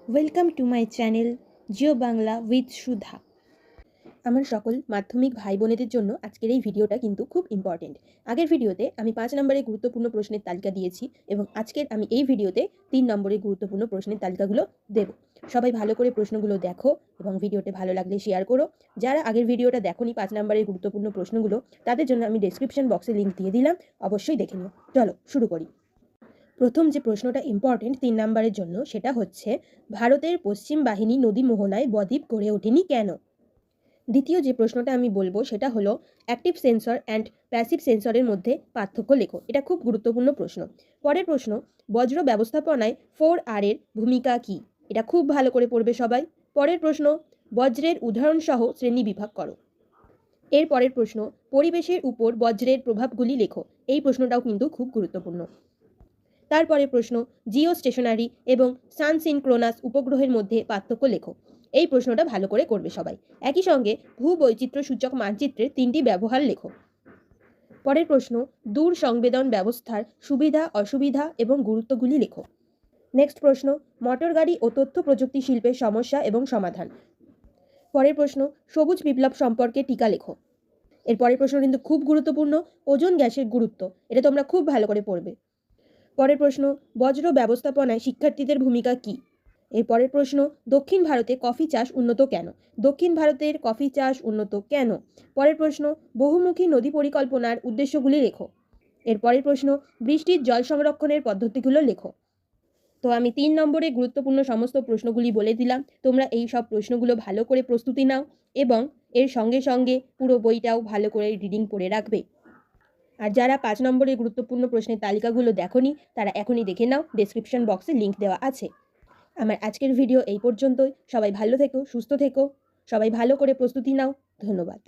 Welcome to my channel Jio Bangla with Sudha. আমার সকল মাধ্যমিক ভাই বোনেদের জন্য আজকের এই ভিডিওটা কিন্তু খুব ইম্পর্টেন্ট। আগের ভিডিওতে আমি 5 নম্বরের গুরুত্বপূর্ণ প্রশ্নের তালিকা দিয়েছি এবং আজকের আমি এই ভিডিওতে 3 নম্বরের গুরুত্বপূর্ণ প্রশ্নের তালিকাগুলো দেব। সবাই ভালো করে প্রশ্নগুলো দেখো এবং ভিডিওতে ভালো লাগলে শেয়ার করো। যারা আগের ভিডিওটা দেখোনি 5 নম্বরের গুরুত্বপূর্ণ প্রশ্নগুলো, তাদের জন্য আমি ডেসক্রিপশন বক্সে লিঙ্ক দিয়ে দিলাম, অবশ্যই দেখে নিও। চলো শুরু করি। প্রথম যে প্রশ্নটা ইম্পর্টেন্ট 3 নম্বরের জন্য, সেটা হচ্ছে ভারতের পশ্চিম বাহিনী নদী মোহনায় বদ্বীপ গড়ে ওঠেনি কেন? দ্বিতীয় যে প্রশ্নটা আমি বলবো সেটা হলো অ্যাক্টিভ সেন্সর অ্যান্ড প্যাসিভ সেন্সরের মধ্যে পার্থক্য লেখো। এটা খুব গুরুত্বপূর্ণ প্রশ্ন। পরের প্রশ্ন, বজ্র ব্যবস্থাপনায় 4R এর ভূমিকা কী? এটা খুব ভালো করে পড়বে সবাই। পরের প্রশ্ন, বজ্রের উদাহরণসহ শ্রেণী বিভাগ করো। এর পরের প্রশ্ন, পরিবেশের উপর বজ্রের প্রভাবগুলি লেখো। এই প্রশ্নটাও কিন্তু খুব গুরুত্বপূর্ণ। তারপরে প্রশ্ন, জিও স্টেশনারি এবং সানসিনক্রোনাস উপগ্রহের মধ্যে পার্থক্য লেখো। এই প্রশ্নটা ভালো করে করবে সবাই। একই সঙ্গে ভূবৈচিত্র্য সূচক মানচিত্রের 3টি ব্যবহার লেখো। পরের প্রশ্ন, দূর সংবেদন ব্যবস্থার সুবিধা অসুবিধা এবং গুরুত্বগুলি লেখো। নেক্সট প্রশ্ন, মোটর গাড়ি ও তথ্য প্রযুক্তি শিল্পের সমস্যা এবং সমাধান। পরের প্রশ্ন, সবুজ বিপ্লব সম্পর্কে টিকা লেখো। এর পরের প্রশ্ন কিন্তু খুব গুরুত্বপূর্ণ, ওজোন গ্যাসের গুরুত্ব। এটা তোমরা খুব ভালো করে পড়বে। পরের প্রশ্ন, বজ্র ব্যবস্থাপনায় শিক্ষার্থীদের ভূমিকা কী? এর পরের প্রশ্ন, দক্ষিণ ভারতে কফি চাষ উন্নত কেন? দক্ষিণ ভারতের কফি চাষ উন্নত কেন? পরের প্রশ্ন, বহুমুখী নদী পরিকল্পনার উদ্দেশ্যগুলি লেখো। এর পরের প্রশ্ন, বৃষ্টির জল সংরক্ষণের পদ্ধতিগুলো লেখো। তো আমি 3 নম্বরে গুরুত্বপূর্ণ সমস্ত প্রশ্নগুলি বলে দিলাম। তোমরা এই সব প্রশ্নগুলো ভালো করে প্রস্তুতি নাও এবং এর সঙ্গে সঙ্গে পুরো বইটাও ভালো করে রিডিং পড়ে রাখবে। আর যারা 5 নম্বরের গুরুত্বপূর্ণ প্রশ্নের তালিকাগুলো দেখোনি, তারা এখনই দেখে নাও, ডেসক্রিপশন বক্সে লিঙ্ক দেওয়া আছে। আমার আজকের ভিডিও এই পর্যন্তই। সবাই ভালো থেকো, সুস্থ থেকো, সবাই ভালো করে প্রস্তুতি নাও। ধন্যবাদ।